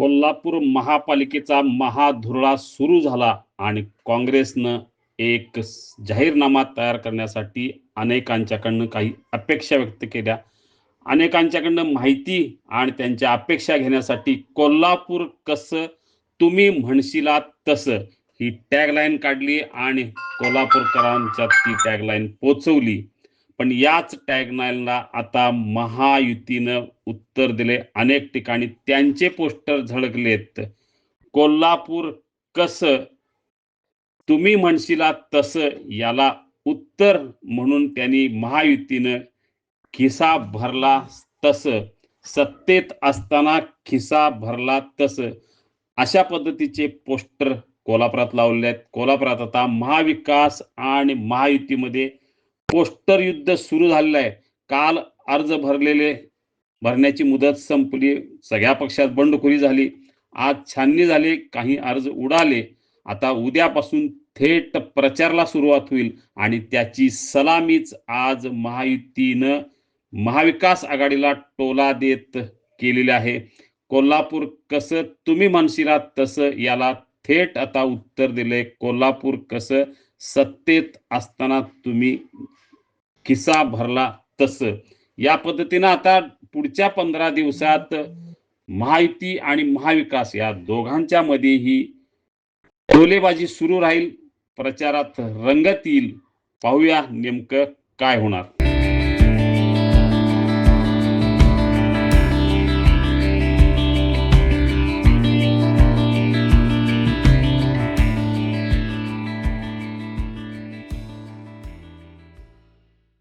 कोल्हापूर महापालिकेचा महाधुरळा सुरू झाला आणि काँग्रेसनं एक जाहीरनामा तयार करण्यासाठी अनेकांच्याकडनं काही अपेक्षा व्यक्त केल्या. अनेकांच्याकडनं माहिती आणि त्यांच्या अपेक्षा घेण्यासाठी कोल्हापूर कसं तुम्ही म्हणशीला तसं ही टॅगलाईन काढली आणि कोल्हापूरकरांच्या ती टॅगलाईन पोचवली. पण याच टॅगलाईनला आता महायुतीनं उत्तर दिले. अनेक ठिकाणी त्यांचे पोस्टर झळकलेत. कोल्हापूर कसं तुम्ही म्हणशीला तसं याला उत्तर म्हणून त्यांनी महायुतीनं खिसा भरला तसं, सत्तेत असताना खिसा भरला तसं, अशा पद्धतीचे पोस्टर कोल्हापुरात लावले आहेत. कोल्हापुरात आता महाविकास आणि महायुतीमध्ये पोस्टर युद्ध सुरू झालेलं आहे. काल अर्ज भरण्याची मुदत संपली. सगळ्या पक्षात बंडखोरी झाली. आज छाननी झाली. काही अर्ज उडाले. आता उद्यापासून थेट प्रचाराला सुरुवात होईल आणि त्याची सलामीच आज महायुतीनं महाविकास आघाडीला टोला देत केलेली आहे. कोल्हापूर कसं तुम्ही म्हणशीला तसं याला थेट आता उत्तर दिलंय. कोल्हापूर कसं सत्तेत असताना तुम्ही खिसा भरला तसं. या पद्धतीनं आता पुढच्या 15 दिवसात महायुती आणि महाविकास या दोघांच्या मध्येही टोलेबाजी सुरू राहील. प्रचारात रंगत येईल. पाहूया नेमकं काय होणार.